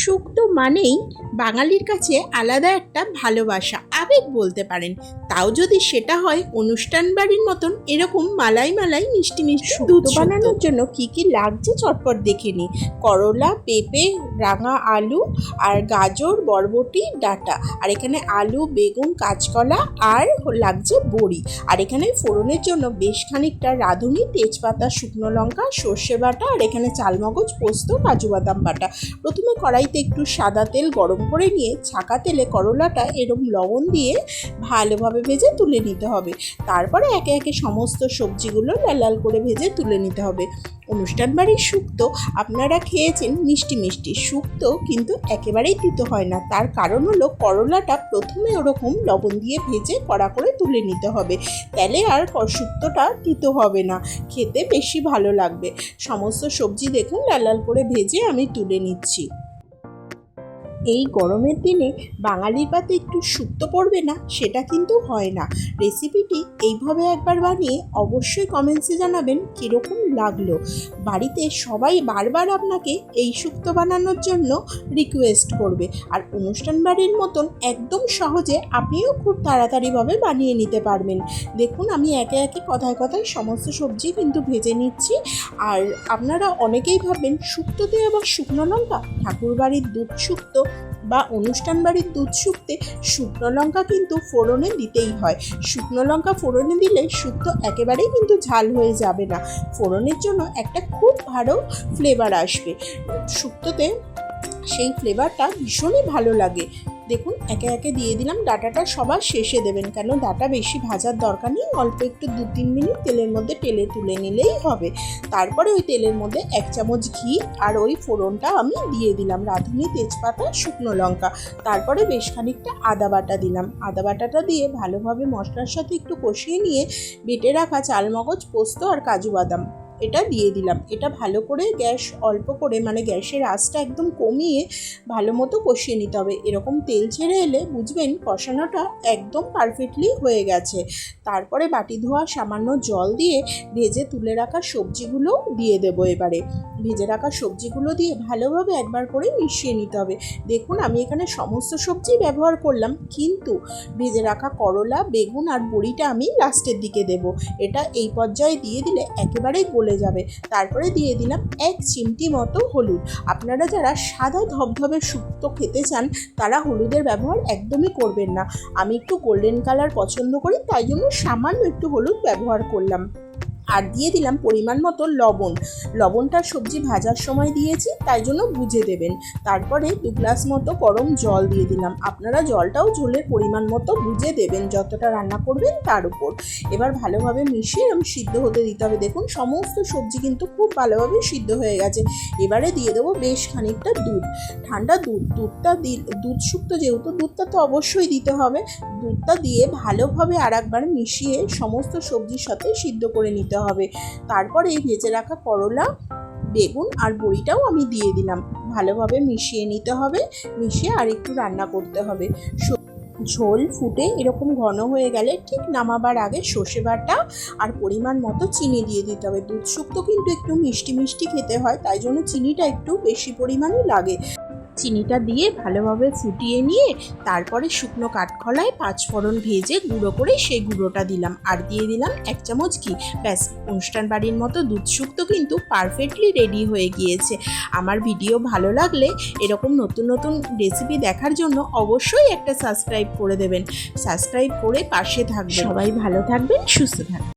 শুক্তো মানেই বাঙালির কাছে আলাদা একটা ভালোবাসা, আবেগ বলতে পারেন। তাও যদি সেটা হয় অনুষ্ঠান বাড়ির মতন এরকম মালাই মালাই মিষ্টি মিষ্টি দুধ বানানোর জন্য কি কি লাগছে চটপট দেখে নিই। করলা, পেঁপে, রাঙা আলু আর গাজর, বরবটি, ডাঁটা। আর এখানে আলু, বেগুন, কাঁচকলা আর লাগছে বড়ি। আর এখানে ফোড়নের জন্য বেশ খানিকটা রাঁধুনি, তেজপাতা, শুকনো লঙ্কা, সর্ষে বাটা আর এখানে চালমগজ, পোস্ত, কাজু বাদাম বাটা। প্রথমে কড়াইতে একটু সাদা তেল গরম করে নিয়ে ছাঁকা তেলে করলাটা এরকম লবণ দিয়ে ভালোভাবে ভেজে তুলে নিতে হবে। তারপরে একে একে সমস্ত সবজিগুলো লাল লাল করে ভেজে তুলে নিতে হবে। অনুষ্ঠান বাড়ির শুক্তো আপনারা খেয়েছেন মিষ্টি মিষ্টি, শুক্তো কিন্তু একেবারেই তিতো হয় না। তার কারণ হলো করলাটা প্রথমে ওরকম লবণ দিয়ে ভেজে কড়া করে তুলে নিতে হবে, তাহলে আর শুক্তোটা তিতো হবে না, খেতে বেশি ভালো লাগবে। সমস্ত সবজি দেখুন লাল লাল করে ভেজে আমি তুলে নিচ্ছি। এই গরমের দিনে বাঙালির পাতে একটু শুক্তো পড়বে না সেটা কিন্তু হয় না। রেসিপিটি এইভাবে একবার বানিয়ে অবশ্যই কমেন্টসে জানাবেন কীরকম লাগলো। বাড়িতে সবাই বারবার আপনাকে এই শুক্তো বানানোর জন্য রিকোয়েস্ট করবে। আর অনুষ্ঠান বাড়ির মতন একদম সহজে আপনিও খুব তাড়াতাড়িভাবে বানিয়ে নিতে পারবেন। দেখুন আমি একে একে কথায় কথায় সমস্ত সবজি কিন্তু ভেজে নিচ্ছি। আর আপনারা অনেকেই ভাববেন শুক্তোতে আবার শুকনো লঙ্কা, ঠাকুরবাড়ির দুধ শুক্তো বা অনুষ্ঠান বাড়ির দুধ শুক্তে শুকনো লঙ্কা কিন্তু ফোড়নে দিতেই হয়। শুকনো লঙ্কা ফোড়নে দিলে শুক্তো একেবারেই কিন্তু ঝাল হয়ে যাবে না, ফোড়নের জন্য একটা খুব ভালো ফ্লেভার আসবে শুক্তোতে, সেই ফ্লেভারটা ভীষণই ভালো লাগে। দেখুন একে একে দিয়ে দিলাম। ডাঁটাটা সবার শেষে দেবেন, কেন ডাঁটা বেশি ভাজার দরকার নেই, অল্প একটু 2-3 মিনিট তেলের মধ্যে টেলে তুলে নিলেই হবে। তারপরে ওই তেলের মধ্যে 1 চামচ ঘি আর ওই ফোড়নটা আমি দিয়ে দিলাম, রাঁধুনি, তেজপাতা, শুকনো লঙ্কা। তারপরে বেশ খানিকটা আদা বাটা দিলাম। আদা বাটাটা দিয়ে ভালোভাবে মশলার সাথে একটু কষিয়ে নিয়ে বেটে রাখা চালমগজ, পোস্ত আর কাজু বাদাম এটা দিয়ে দিলাম। এটা ভালো করে গ্যাস অল্প করে, মানে গ্যাসের আঁচটা একদম কমিয়ে ভালো মতো কষিয়ে নিতে হবে। এরকম তেল ছেড়ে এলে বুঝবেন কষানোটা একদম পারফেক্টলি হয়ে গেছে। তারপরে বাটি ধোয়া সামান্য জল দিয়ে ভেজে তুলে রাখা সবজিগুলো দিয়ে দেবো। এবারে ভেজে রাখা সবজিগুলো দিয়ে ভালোভাবে একবার করে মিশিয়ে নিতে হবে। দেখুন আমি এখানে সমস্ত সবজি ব্যবহার করলাম, কিন্তু ভেজে রাখা করলা, বেগুন আর বড়িটা আমি লাস্টের দিকে দেব। এটা এই পর্যায়ে দিয়ে দিলে একেবারেই গলে যাবে। তারপরে দিয়ে দিলাম 1 চিমটি মতো হলুদ। আপনারা যারা সাদা ধবধবে শুক্তো খেতে চান তারা হলুদের ব্যবহার একদমই করবেন না। আমি একটু গোল্ডেন কালার পছন্দ করি, তাই জন্য সামান্য একটু হলুদ ব্যবহার করলাম। আর দিয়ে দিলাম পরিমাণ মতো লবণ। লবণটা সবজি ভাজার সময় দিয়েছি, তাই জন্য বুঝে দেবেন। তারপরে 2 গ্লাস মতো গরম জল দিয়ে দিলাম। আপনারা জলটাও ঝোলের পরিমাণ মতো বুঝে দেবেন, যতটা রান্না করবেন তার উপর। এবার ভালোভাবে মিশিয়ে আমি সিদ্ধ হতে দিতে হবে। দেখুন সমস্ত সবজি কিন্তু খুব ভালোভাবে সিদ্ধ হয়ে গেছে। এবারে দিয়ে দেবো বেশ খানিকটা দুধ, ঠান্ডা দুধ। দুধ শুক্তো যেহেতু, দুধটা তো অবশ্যই দিতে হবে। দুধটা দিয়ে ভালোভাবে আর একবার মিশিয়ে সমস্ত সবজির সাথে সিদ্ধ করে নিতে হবে। তারপরে এই ভেজে রাখা করলা, বেগুন আর বড়িটাও আমি দিয়ে দিলাম। ভালোভাবে মিশিয়ে নিতে হবে, মিশিয়ে আর একটু রান্না করতে হবে। ঝোল ফুটে এরকম ঘন হয়ে গেলে ঠিক নামাবার আগে সর্ষে বাটা আর পরিমাণ মতো চিনি দিয়ে দিতে হবে। দুধ শুক্তো কিন্তু একটু মিষ্টি মিষ্টি খেতে হয়, তাই জন্য চিনিটা একটু বেশি পরিমাণে লাগে। চিনিটা দিয়ে ভালোভাবে ফুটিয়ে নিয়ে তারপরে শুকনো কাঠখোলায় 5 ফোড়ন ভেজে গুঁড়ো করে সেই গুঁড়োটা দিলাম, আর দিয়ে দিলাম 1 চামচ ঘি। ব্যাস, অনুষ্ঠান বাড়ির মতো দুধ শুক্তো কিন্তু পারফেক্টলি রেডি হয়ে গিয়েছে। আমার ভিডিও ভালো লাগলে এরকম নতুন নতুন রেসিপি দেখার জন্য অবশ্যই একটা সাবস্ক্রাইব করে দেবেন। সাবস্ক্রাইব করে পাশে থাকবেন। সবাই ভালো থাকবেন, সুস্থ থাকবেন।